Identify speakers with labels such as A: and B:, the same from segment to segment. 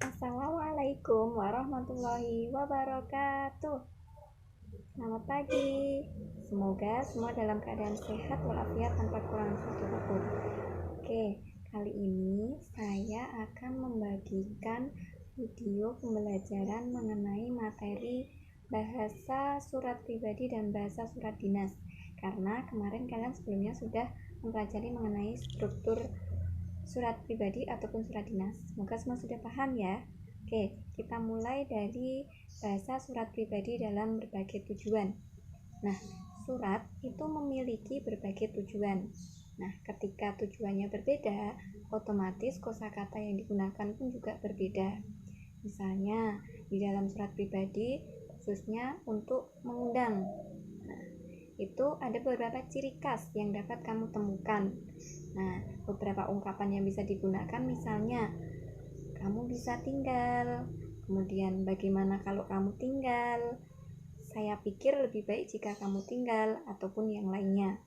A: Assalamualaikum warahmatullahi wabarakatuh. Selamat pagi. Semoga semua dalam keadaan sehat walafiat tanpa kurang satu apapun. Oke, kali ini saya akan membagikan video pembelajaran mengenai materi bahasa surat pribadi dan bahasa surat dinas. Karena kemarin kalian sebelumnya sudah mempelajari mengenai struktur surat pribadi ataupun surat dinas. Semoga semua sudah paham ya. Oke, kita mulai dari bahasa surat pribadi dalam berbagai tujuan. Nah, surat itu memiliki berbagai tujuan. Nah, ketika tujuannya berbeda, otomatis kosakata yang digunakan pun juga berbeda. Misalnya, di dalam surat pribadi khususnya untuk mengundang. Nah, itu ada beberapa ciri khas yang dapat kamu temukan. Nah, beberapa ungkapan yang bisa digunakan misalnya, kamu bisa tinggal, kemudian bagaimana kalau kamu tinggal, saya pikir lebih baik jika kamu tinggal, ataupun yang lainnya.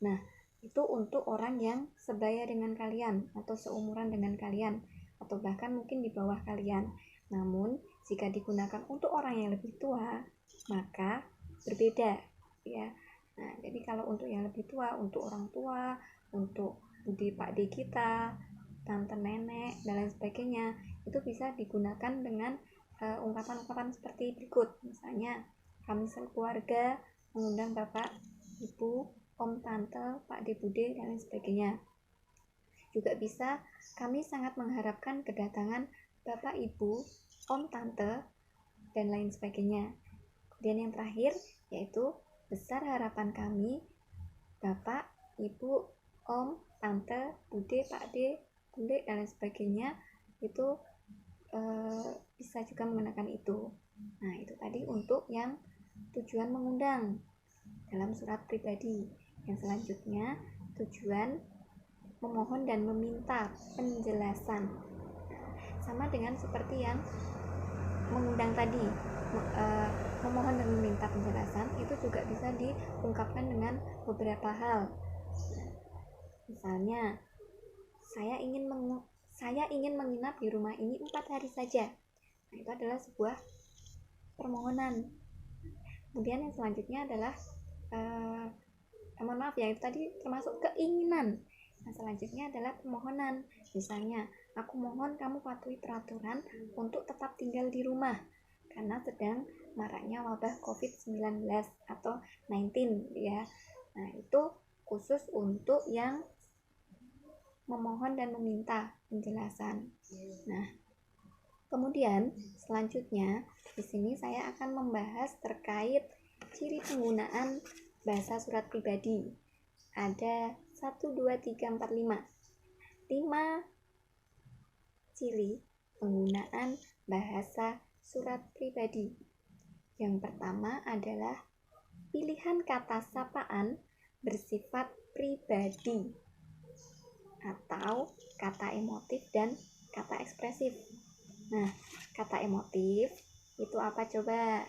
A: Nah, itu untuk orang yang sebaya dengan kalian, atau seumuran dengan kalian, atau bahkan mungkin di bawah kalian. Namun, jika digunakan untuk orang yang lebih tua, maka berbeda ya. Nah, jadi kalau untuk yang lebih tua, untuk orang tua, untuk Pak D kita, tante nenek, dan lain sebagainya, itu bisa digunakan dengan ungkapan-ungkapan seperti berikut. Misalnya, kami sekeluarga mengundang bapak, ibu, om, tante, pak D, bude, dan lain sebagainya. Juga bisa, kami sangat mengharapkan kedatangan bapak, ibu, om, tante, dan lain sebagainya. Kemudian yang terakhir, yaitu besar harapan kami, bapak, ibu, om, tante, bude, pak D, bule, dan lain sebagainya, itu bisa juga menggunakan itu. Nah, itu tadi untuk yang tujuan mengundang dalam surat pribadi. Yang selanjutnya, tujuan memohon dan meminta penjelasan. Sama dengan seperti yang mengundang tadi, memohon dan meminta penjelasan itu juga bisa diungkapkan dengan beberapa hal. Misalnya, saya ingin menginap di rumah ini 4 hari saja. Nah, itu adalah sebuah permohonan. Kemudian yang selanjutnya adalah mohon maaf ya, itu tadi termasuk keinginan. Nah, selanjutnya adalah permohonan. Misalnya, aku mohon kamu patuhi peraturan untuk tetap tinggal di rumah karena sedang maraknya wabah COVID-19 atau 19 ya. Nah, itu khusus untuk yang memohon dan meminta penjelasan. Nah, kemudian selanjutnya di sini saya akan membahas terkait ciri penggunaan bahasa surat pribadi. Ada 1, 2, 3, 4, 5 ciri penggunaan bahasa surat pribadi. Yang pertama adalah pilihan kata sapaan bersifat pribadi atau kata emotif dan kata ekspresif. Nah, kata emotif itu apa coba?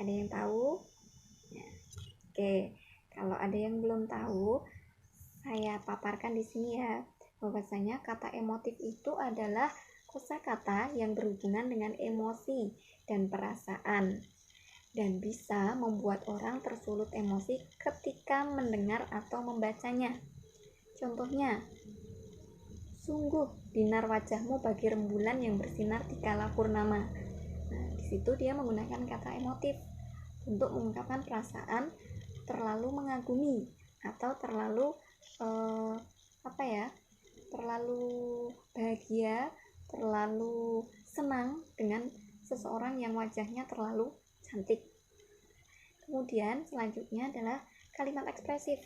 A: Ada yang tahu? Nah, oke, kalau ada yang belum tahu, saya paparkan di sini ya. Bahwasanya kata emotif itu adalah kosakata yang berhubungan dengan emosi dan perasaan dan bisa membuat orang tersulut emosi ketika mendengar atau membacanya. Contohnya, sungguh binar wajahmu bagi rembulan yang bersinar di kala purnama. Nah, di situ dia menggunakan kata emotif untuk mengungkapkan perasaan terlalu mengagumi atau terlalu terlalu bahagia, terlalu senang dengan seseorang yang wajahnya terlalu cantik. Kemudian selanjutnya adalah kalimat ekspresif.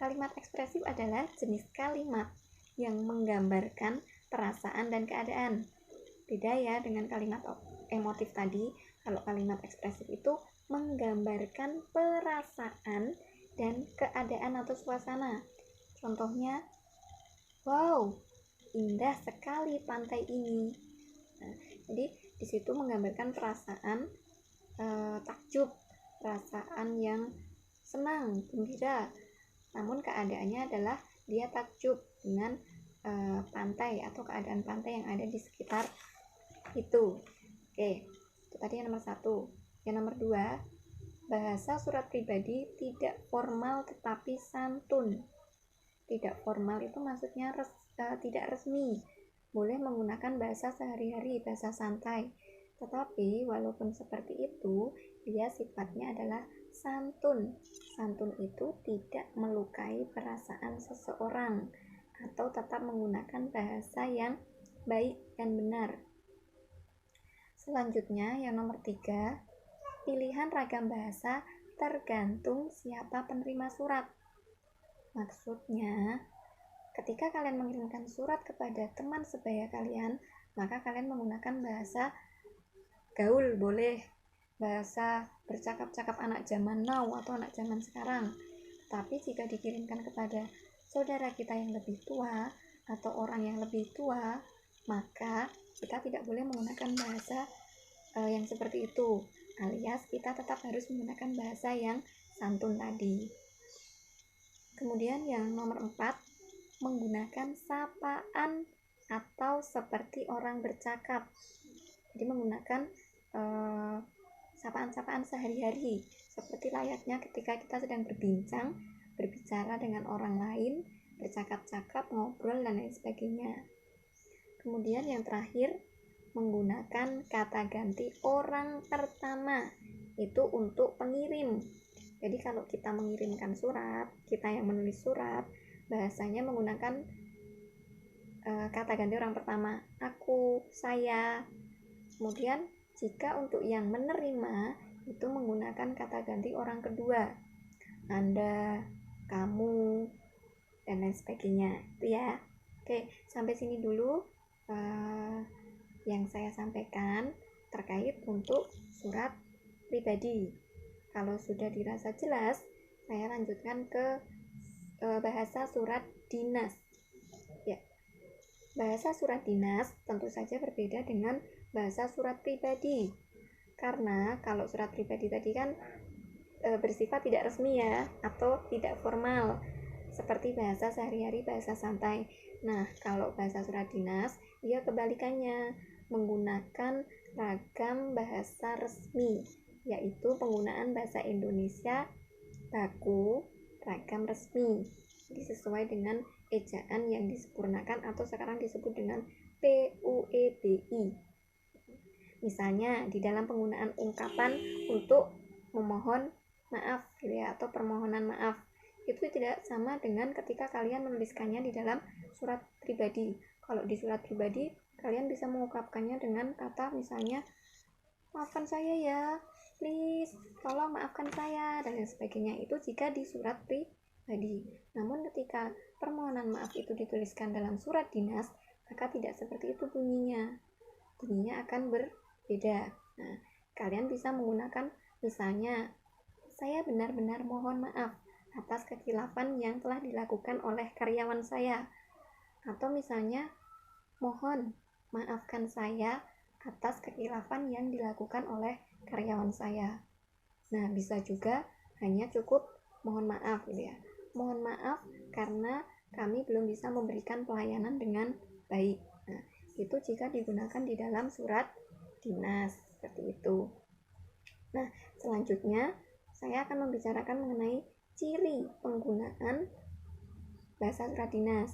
A: Kalimat ekspresif adalah jenis kalimat yang menggambarkan perasaan dan keadaan. Beda ya dengan kalimat emotif tadi. Kalau kalimat ekspresif itu menggambarkan perasaan dan keadaan atau suasana. Contohnya, wow, indah sekali pantai ini. Nah, jadi di situ menggambarkan perasaan takjub, perasaan yang senang, gembira. Namun keadaannya adalah dia takjub dengan pantai atau keadaan pantai yang ada di sekitar Itu. Oke, itu tadi yang nomor 1. Yang nomor 2, bahasa surat pribadi tidak formal tetapi santun. Tidak formal itu maksudnya tidak resmi. Boleh menggunakan bahasa sehari-hari, bahasa santai. Tetapi walaupun seperti itu, dia sifatnya adalah santun. Santun itu tidak melukai perasaan seseorang atau tetap menggunakan bahasa yang baik dan benar. Selanjutnya yang nomor 3, pilihan ragam bahasa tergantung siapa penerima surat. Maksudnya, ketika kalian mengirimkan surat kepada teman sebaya kalian, maka kalian menggunakan bahasa gaul boleh, bahasa bercakap-cakap anak zaman now atau anak zaman sekarang. Tapi jika dikirimkan kepada saudara kita yang lebih tua atau orang yang lebih tua, maka kita tidak boleh menggunakan bahasa yang seperti itu, alias kita tetap harus menggunakan bahasa yang santun tadi. Kemudian yang nomor 4, menggunakan sapaan atau seperti orang bercakap. Jadi menggunakan sapaan-sapaan sehari-hari seperti layaknya ketika kita sedang berbicara dengan orang lain, bercakap-cakap, ngobrol, dan lain sebagainya. Kemudian yang terakhir, menggunakan kata ganti orang pertama, itu untuk pengirim. Jadi kalau kita mengirimkan surat, kita yang menulis surat, bahasanya menggunakan kata ganti orang pertama, aku, saya. Kemudian jika untuk yang menerima itu menggunakan kata ganti orang kedua, Anda, kamu, dan lain sebagainya. Itu ya. Oke, sampai sini dulu yang saya sampaikan terkait untuk surat pribadi. Kalau sudah dirasa jelas, saya lanjutkan ke bahasa surat dinas. Ya, bahasa surat dinas tentu saja berbeda dengan bahasa surat pribadi, karena kalau surat pribadi tadi kan bersifat tidak resmi ya, atau tidak formal seperti bahasa sehari-hari, bahasa santai. Nah, kalau bahasa surat dinas dia kebalikannya, menggunakan ragam bahasa resmi, yaitu penggunaan bahasa Indonesia baku ragam resmi. Jadi sesuai dengan ejaan yang disempurnakan atau sekarang disebut dengan PUEBI. Misalnya di dalam penggunaan ungkapan untuk memohon maaf gitu ya, atau permohonan maaf, itu tidak sama dengan ketika kalian menuliskannya di dalam surat pribadi. Kalau di surat pribadi kalian bisa mengungkapkannya dengan kata misalnya, maafkan saya ya, please, tolong maafkan saya, dan lain sebagainya. Itu jika di surat pribadi. Namun ketika permohonan maaf itu dituliskan dalam surat dinas, maka tidak seperti itu bunyinya. Bunyinya akan berbeda. Nah, kalian bisa menggunakan misalnya, saya benar-benar mohon maaf atas kekilafan yang telah dilakukan oleh karyawan saya. Atau misalnya, mohon maafkan saya atas kekilafan yang dilakukan oleh karyawan saya. Nah, bisa juga hanya cukup mohon maaf gitu ya. Mohon maaf karena kami belum bisa memberikan pelayanan dengan baik. Nah, itu jika digunakan di dalam surat dinas seperti itu. Nah, selanjutnya saya akan membicarakan mengenai ciri penggunaan bahasa surat dinas.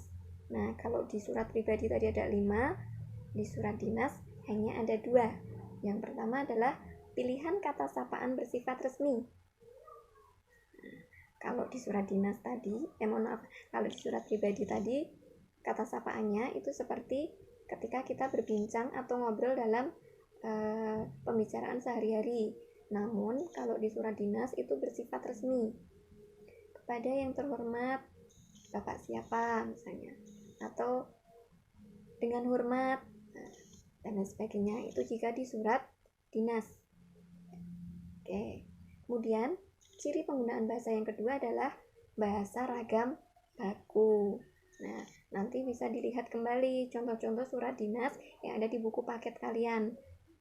A: Nah, kalau di surat pribadi tadi ada 5, di surat dinas hanya ada 2. Yang pertama adalah pilihan kata sapaan bersifat resmi. Kalau di surat dinas tadi, kalau di surat pribadi tadi, kata sapaannya itu seperti ketika kita berbincang atau ngobrol dalam pembicaraan sehari-hari. Namun kalau di surat dinas itu bersifat resmi. Kepada yang terhormat, Bapak siapa misalnya, atau dengan hormat, dan lain sebagainya. Itu jika di surat dinas. Oke. Kemudian ciri penggunaan bahasa yang kedua adalah bahasa ragam baku. Nah, nanti bisa dilihat kembali contoh-contoh surat dinas yang ada di buku paket kalian.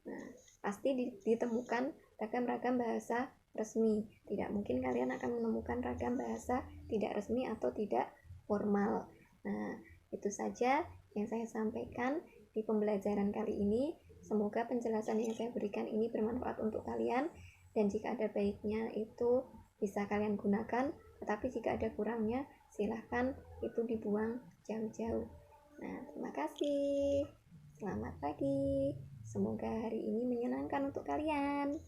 A: Nah, pasti ditemukan ragam-ragam bahasa resmi. Tidak mungkin kalian akan menemukan ragam bahasa tidak resmi atau tidak formal. Nah, itu saja yang saya sampaikan di pembelajaran kali ini. Semoga penjelasan yang saya berikan ini bermanfaat untuk kalian, dan jika ada baiknya itu bisa kalian gunakan, tetapi jika ada kurangnya silahkan itu dibuang jauh-jauh. Nah, terima kasih. Selamat pagi. Semoga hari ini menyenangkan untuk kalian.